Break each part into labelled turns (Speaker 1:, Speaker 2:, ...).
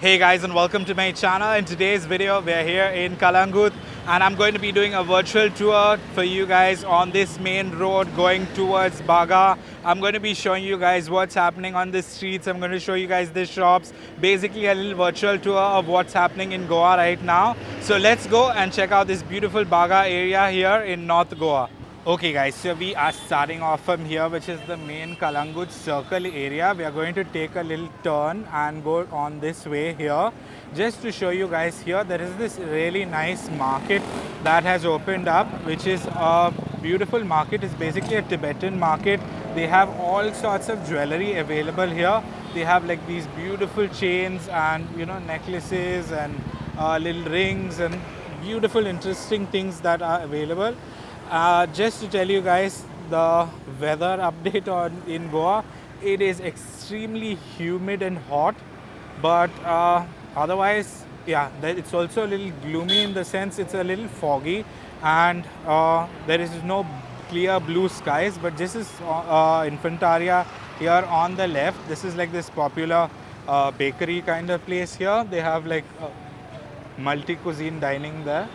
Speaker 1: Hey guys, and welcome to my channel. In today's video we are here in Calangute and I'm going to be doing a virtual tour for you guys on this main road going towards Baga. I'm going to be showing you guys what's happening on the streets. I'm going to show you guys the shops, basically a little virtual tour of what's happening in Goa right now. So let's go and check out this beautiful Baga area here in North Goa. Okay guys, so we are starting off from here, which is the main Calangute circle area. We are going to take a little turn and go on this way here. Just to show you guys here, there is this really nice market that has opened up, which is a beautiful market. It's basically a Tibetan market. They have all sorts of jewelry available here. They have like these beautiful chains and necklaces and little rings and beautiful interesting things that are available. Just to tell you guys the weather update on in Goa, it is extremely humid and hot, but otherwise, yeah, it's also a little gloomy in the sense it's a little foggy, and there is no clear blue skies. But this is Infantaria here on the left. This is like this popular bakery kind of place here. They have like multi-cuisine dining there.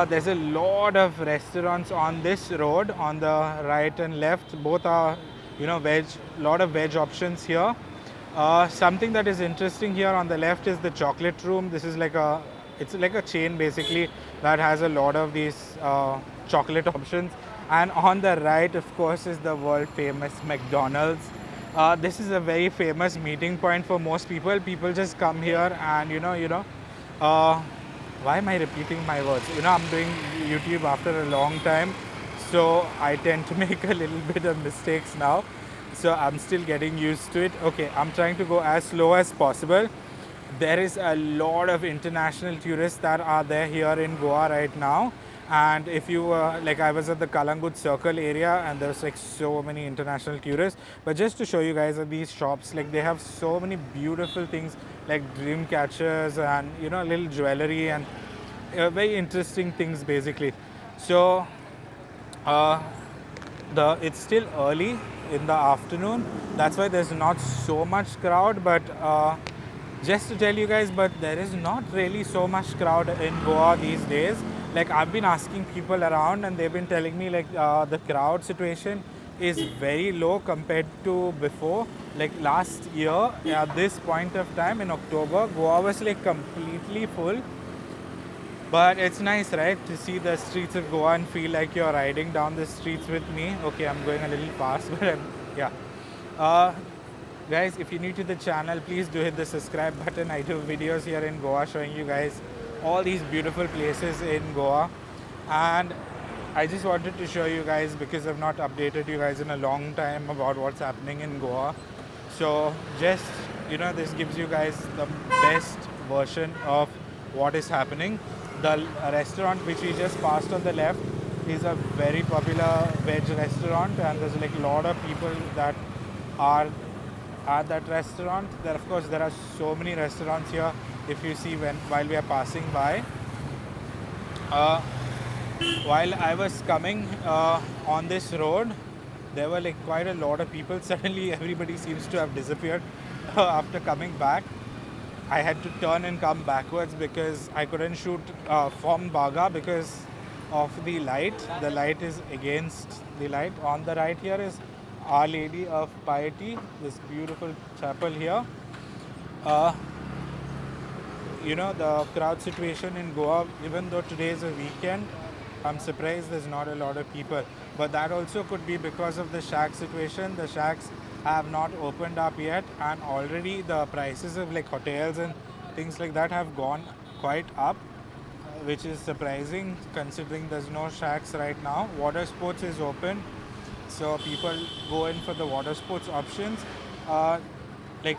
Speaker 1: There's a lot of restaurants on this road on the right and left. Both are, veg. Lot of veg options here. Something that is interesting here on the left is the chocolate room. This is it's like a chain basically that has a lot of these chocolate options. And on the right, of course, is the world famous McDonald's. This is a very famous meeting point for most people. People just come here and why am I repeating my words? I'm doing YouTube after a long time, so I tend to make a little bit of mistakes now. So I'm still getting used to it. Okay, I'm trying to go as slow as possible. There is a lot of international tourists that are there here in Goa right now. And if you I was at the Calangute circle area and there's like so many international tourists. But just to show you guys these shops, like they have so many beautiful things like dream catchers and little jewelry and very interesting things basically. So it's still early in the afternoon. That's why there's not so much crowd. But just to tell you guys, but there is not really so much crowd in Goa these days. Like I've been asking people around and they've been telling me like the crowd situation is very low compared to before. Like last year at this point of time in October, Goa was like completely full. But it's nice, right, to see the streets of Goa and feel like you're riding down the streets with me. Okay, I'm going a little fast, but yeah. Guys, if you're new to the channel, please do hit the subscribe button. I do videos here in Goa showing you guys all these beautiful places in Goa. And I just wanted to show you guys because I've not updated you guys in a long time about what's happening in Goa. So just, this gives you guys the best version of what is happening. The restaurant which we just passed on the left is a very popular veg restaurant, and there's like a lot of people that are at that restaurant. There, of course, there are so many restaurants here. If you see while we are passing by, while I was coming on this road, there were like quite a lot of people. Suddenly, everybody seems to have disappeared after coming back. I had to turn and come backwards because I couldn't shoot from Baga because of the light. The light is against the light. On the right here is Our Lady of Piety, this beautiful chapel here. The crowd situation in Goa, even though today is a weekend, I'm surprised there's not a lot of people. But that also could be because of the shack situation. The shacks have not opened up yet, and already the prices of like hotels and things like that have gone quite up, which is surprising considering there's no shacks right now. Water sports is open, so people go in for the water sports options. Like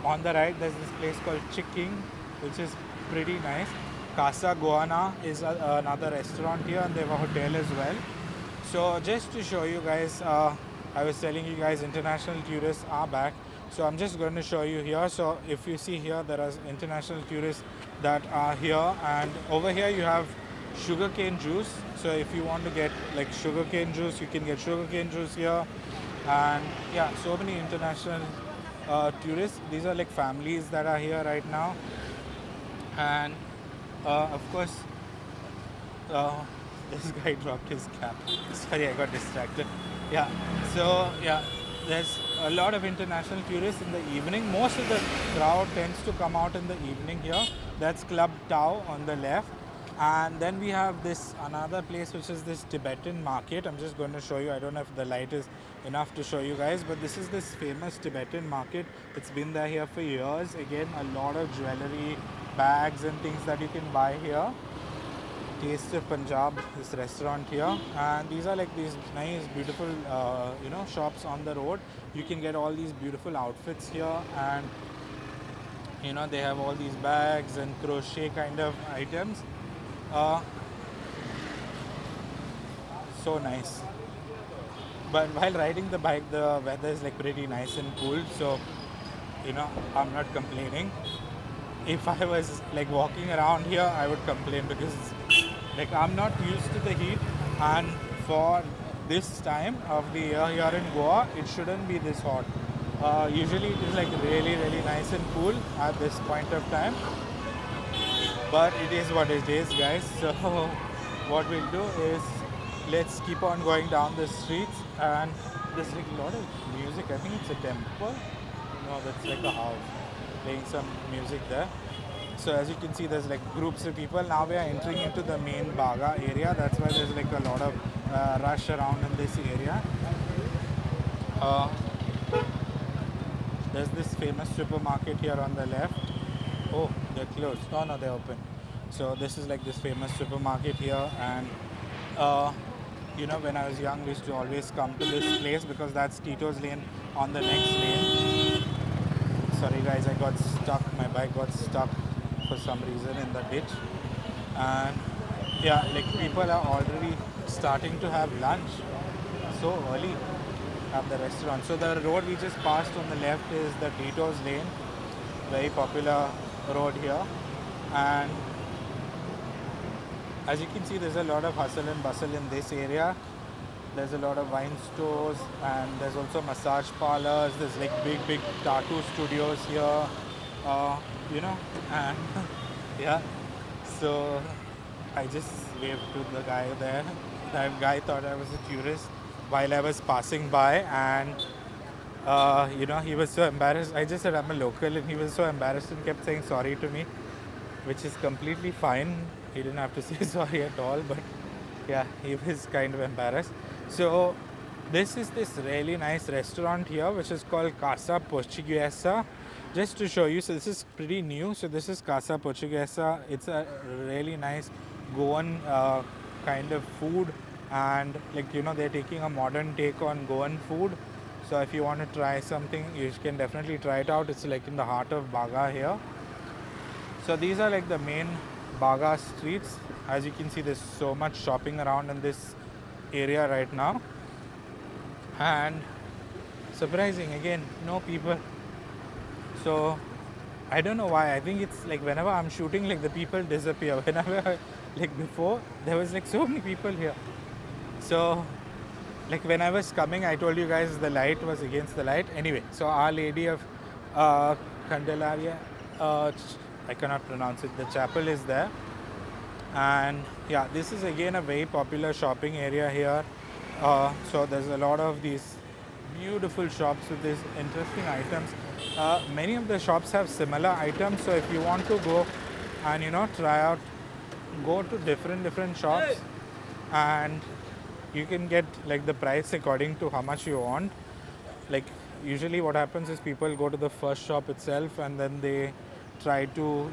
Speaker 1: on the right, there's this place called Chiking, which is pretty nice. Casa Goana is another restaurant here, and they have a hotel as well. So just to show you guys, I was telling you guys international tourists are back. So I'm just going to show you here. So if you see here, there are international tourists that are here, and over here you have sugarcane juice. So if you want to get like sugarcane juice, you can get sugarcane juice here. And yeah, so many international tourists. These are like families that are here right now, and of course, uh, this guy dropped his cap. Sorry, I got distracted. Yeah. So yeah, there's a lot of international tourists in the evening. Most of the crowd tends to come out in the evening here. That's Club Tao on the left. And then we have this another place which is this Tibetan market. I'm just going to show you. I don't know if the light is enough to show you guys, but this is this famous Tibetan market. It's been there here for years. Again, a lot of jewelry, bags and things that you can buy here. Taste of Punjab, this restaurant here, and these are like these nice, beautiful, shops on the road. You can get all these beautiful outfits here, and they have all these bags and crochet kind of items. Uh, so nice. But while riding the bike, the weather is like pretty nice and cool. So I'm not complaining. If I was like walking around here, I would complain because like I'm not used to the heat, and for this time of the year here in Goa, it shouldn't be this hot. Usually it is like really, really nice and cool at this point of time, but it is what it is, guys. So what we'll do is let's keep on going down the streets, and there's like a lot of music. I think it's a temple. No, that's like a house playing some music there. So as you can see, there's like groups of people. Now we are entering into the main Baga area. That's why there's like a lot of rush around in this area. Uh, there's this famous supermarket here on the left. Oh, they're closed. Oh no, they're open. So this is like this famous supermarket here, and when I was young, we used to always come to this place because that's Titos lane on the next lane. Sorry guys, I got stuck. My bike got stuck for some reason in the ditch, and yeah, like people are already starting to have lunch so early at the restaurant. So the road we just passed on the left is the Titos lane, very popular road here, and as you can see, there's a lot of hustle and bustle in this area. There's a lot of wine stores, and there's also massage parlors. There's like big tattoo studios here, and yeah. So I just waved to the guy there. That guy thought I was a tourist while I was passing by, and he was so embarrassed. I just said I'm a local, and he was so embarrassed and kept saying sorry to me, which is completely fine. He didn't have to say sorry at all, but yeah, he was kind of embarrassed. So this is this really nice restaurant here, which is called Casa Portuguesa. Just to show you, so this is pretty new. So this is Casa Portuguesa. It's a really nice Goan kind of food, and they're taking a modern take on Goan food. So if you want to try something, you can definitely try it out. It's like in the heart of Baga here. So these are like the main Baga streets. As you can see, there's so much shopping around in this area right now, and surprising again, no people. So I don't know why. I think it's like whenever I'm shooting, like the people disappear. Whenever like before, there was like so many people here. So like when I was coming, I told you guys the light was against the light. Anyway, so Our Lady of Candelaria, I cannot pronounce it. The chapel is there. And yeah, this is again a very popular shopping area here. So there's a lot of these beautiful shops with these interesting items. Many of the shops have similar items. So if you want to go and try out, go to different shops, and you can get like the price according to how much you want. Like usually what happens is people go to the first shop itself, and then they try to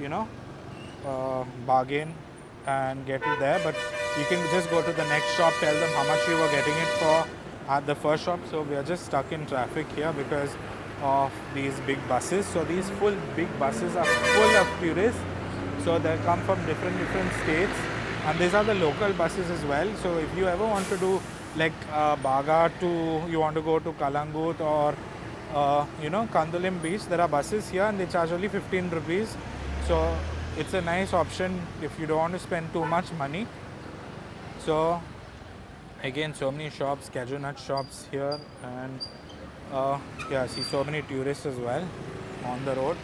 Speaker 1: bargain and get it there, but you can just go to the next shop, tell them how much you were getting it for at the first shop. So we are just stuck in traffic here because of these big buses. So these big buses are full of tourists. So they come from different states, and these are the local buses as well. So if you ever want to do like Baga you want to go to Calangute or Kandulim beach, there are buses here and they charge only 15 rupees. So it's a nice option if you don't want to spend too much money. So again, so many shops, cashew nut shops here, and Uh, yeah, see so many tourists as well on the road.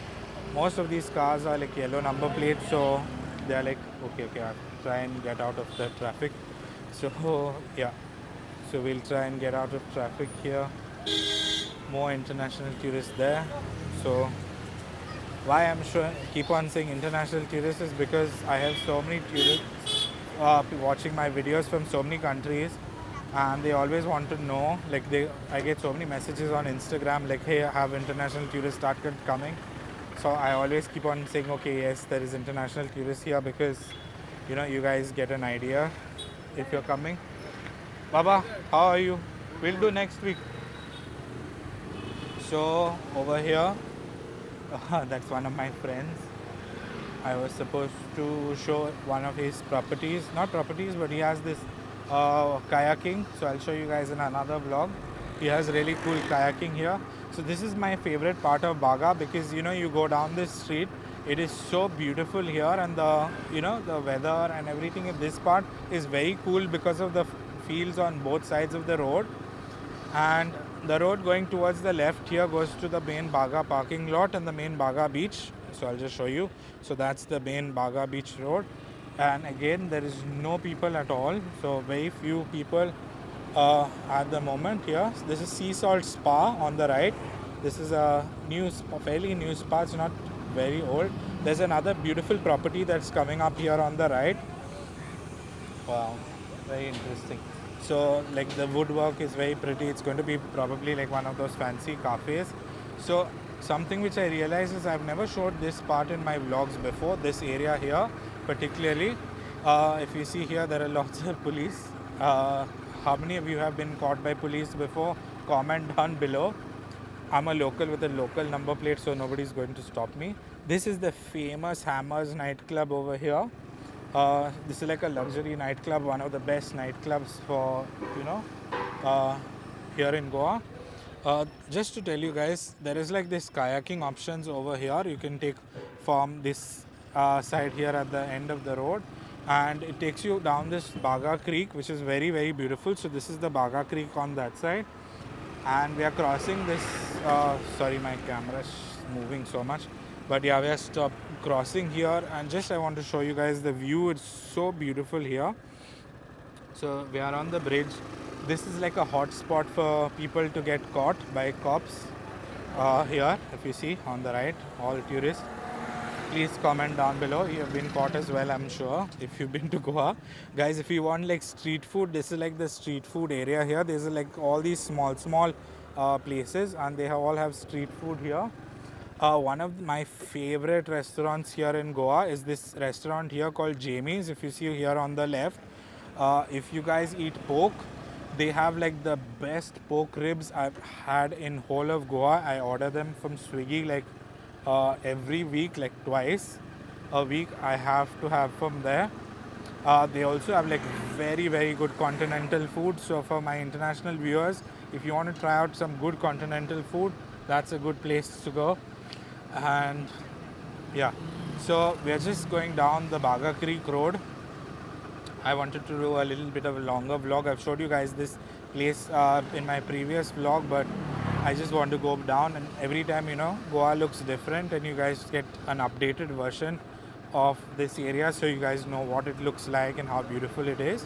Speaker 1: Most of these cars are like yellow number plates, so they are like, okay, I'll try and get out of the traffic. So yeah, so we'll try and get out of traffic here. More international tourists there. So why I'm sure keep on saying international tourists is because I have so many tourists watching my videos from so many countries, and they always want to know. Like I get so many messages on Instagram like, hey, I have international tourists started coming. So I always keep on saying, okay, yes, there is international tourists here because you guys get an idea if you're coming. Baba, how are you? We'll do next week. So over here, that's one of my friends. I was supposed to show one of his properties, not properties, but he has this kayaking. So I'll show you guys in another vlog. He has really cool kayaking here. So this is my favorite part of Baga because you go down this street. It is so beautiful here, and the weather and everything in this part is very cool because of the fields on both sides of the road. And the road going towards the left here goes to the main Baga parking lot and the main Baga beach. So I'll just show you. So that's the main Baga beach road, and again there is no people at all, so very few people at the moment here. So this is Sea Salt Spa on the right. This is a fairly new spa. It's not very old. There's another beautiful property that's coming up here on the right. Wow, very interesting. So like the woodwork is very pretty. It's going to be probably like one of those fancy cafes. So something which I realized is I've never showed this part in my vlogs before. This area here, particularly, if you see here, there are lots of police. How many of you have been caught by police before? Comment down below. I'm a local with a local number plate, so nobody's going to stop me. This is the famous Hammers nightclub over here. This is like a luxury nightclub, one of the best nightclubs for uh, here in Goa. Just to tell you guys, there is like this kayaking options over here. You can take from this side here at the end of the road, and it takes you down this Baga Creek, which is very very beautiful. So this is the Baga Creek on that side, and we are crossing this. Sorry, my camera is moving so much, but yeah, we are crossing here, and just I want to show you guys the view. It's so beautiful here. So we are on the bridge. This is like a hot spot for people to get caught by cops. Here, if you see on the right, all tourists. Please comment down below. You have been caught as well, I'm sure, if you've been to Goa. Guys, if you want like street food, this is like the street food area here. There's like all these small places, and they all have street food here. One of my favorite restaurants here in Goa is this restaurant here called Jamie's. If you see here on the left, if you guys eat pork, they have like the best pork ribs I've had in whole of Goa. I order them from Swiggy like every week, like twice a week. I have to have from there. They also have like very very good continental food. So for my international viewers, if you want to try out some good continental food, that's a good place to go. And yeah, so we are just going down the Baga Creek Road. I wanted to do a little bit of a longer vlog. I've showed you guys this place in my previous vlog, but I just want to go down, and every time Goa looks different, and you guys get an updated version of this area, so you guys know what it looks like and how beautiful it is.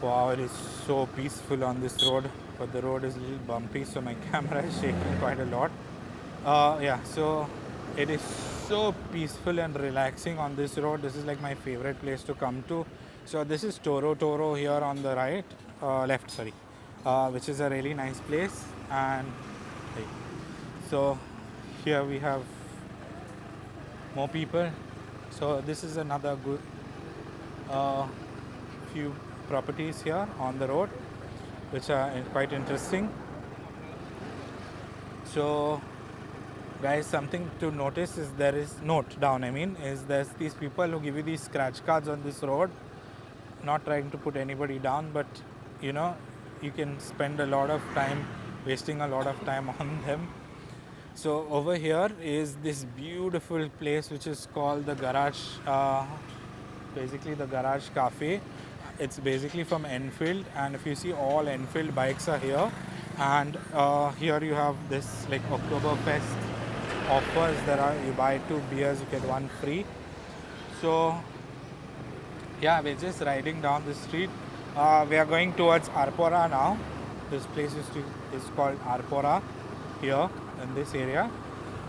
Speaker 1: Wow, it is so peaceful on this road, but the road is a little bumpy, so my camera is shaking quite a lot. Yeah, so it is so peaceful and relaxing on this road. This is like my favorite place to come to. So this is Toro here on the right, left, sorry, which is a really nice place. And so here we have more people. So this is another good few properties here on the road, which are quite interesting. So guys, something to notice is there's these people who give you these scratch cards on this road. Not trying to put anybody down, but you can spend a lot of time wasting a lot of time on them. So over here is this beautiful place which is called the Garage, basically the Garage Cafe. It's basically from Enfield, and if you see, all Enfield bikes are here. And here you have this like Oktoberfest offers. There are, you buy 2 beers, you get one free. So yeah, we're just riding down the street. We are going towards Arpora now. This place is called Arpora here in this area.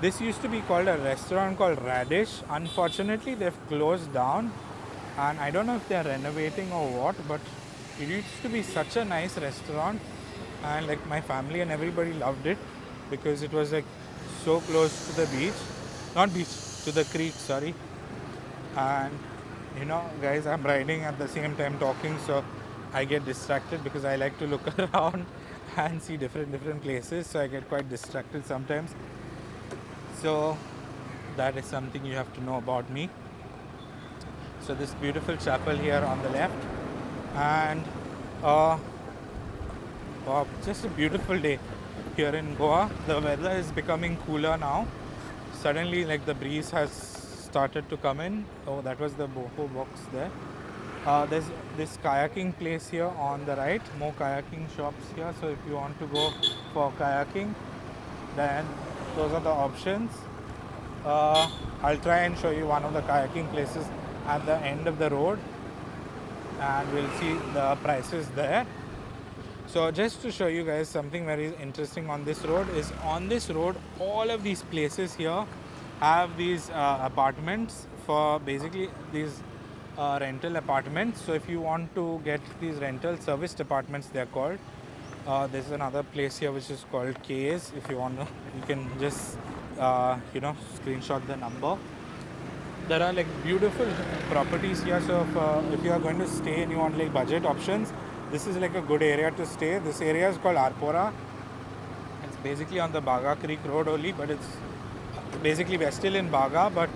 Speaker 1: This used to be called a restaurant called Radish. Unfortunately, they've closed down, and I don't know if they're renovating or what, but it used to be such a nice restaurant, and like my family and everybody loved it because it was like so close to the beach, not beach, to the creek, sorry. And you know, guys, I'm riding at the same time talking, so I get distracted because I like to look around and see different places, so I get quite distracted sometimes. So that is something you have to know about me. So this beautiful chapel here on the left, and uh, wow, just a beautiful day here in Goa. The weather is becoming cooler now. Suddenly, like the breeze has started to come in. Oh, that was the boho box there. There's this kayaking place here on the right. More kayaking shops here. So if you want to go for kayaking, then those are the options. I'll try and show you one of the kayaking places at the end of the road, and we'll see the prices there. So just to show you guys something very interesting on this road is, on this road all of these places here have these apartments for basically these rental apartments. So if you want to get these rental serviced apartments, they're called. There's another place here which is called K's. If you want to, you can just screenshot the number. There are like beautiful properties here. So if you are going to stay and you want like budget options, this is like a good area to stay. This area is called Arpora. It's basically on the Baga Creek Road only, but it's basically we're still in Baga. But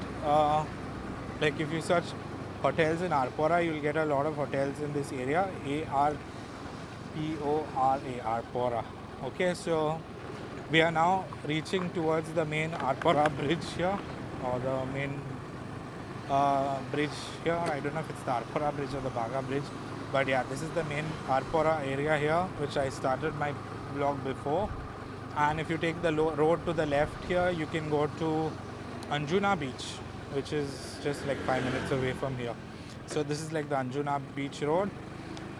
Speaker 1: like if you search hotels in Arpora, you'll get a lot of hotels in this area. Arpora, Arpora. Okay, so we are now reaching towards the main Arpora bridge here, or the main bridge here. I don't know if it's the Arpora bridge or the Baga bridge, but yeah, this is the main Arpora area here, which I started my vlog before. And if you take the road to the left here, you can go to Anjuna Beach, which is just like 5 minutes away from here. So this is like the Anjuna Beach road.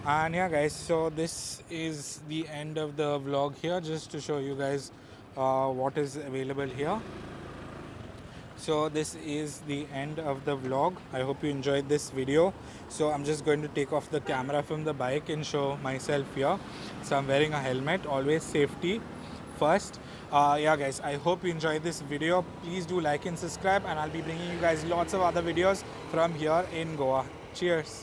Speaker 1: And yeah, guys, so this is the end of the vlog here, just to show you guys what is available here. So this is the end of the vlog. I hope you enjoyed this video. So I'm just going to take off the camera from the bike and show myself here. So I'm wearing a helmet. Always safety first. Yeah, guys, I hope you enjoyed this video. Please do like and subscribe, and I'll be bringing you guys lots of other videos from here in Goa. Cheers.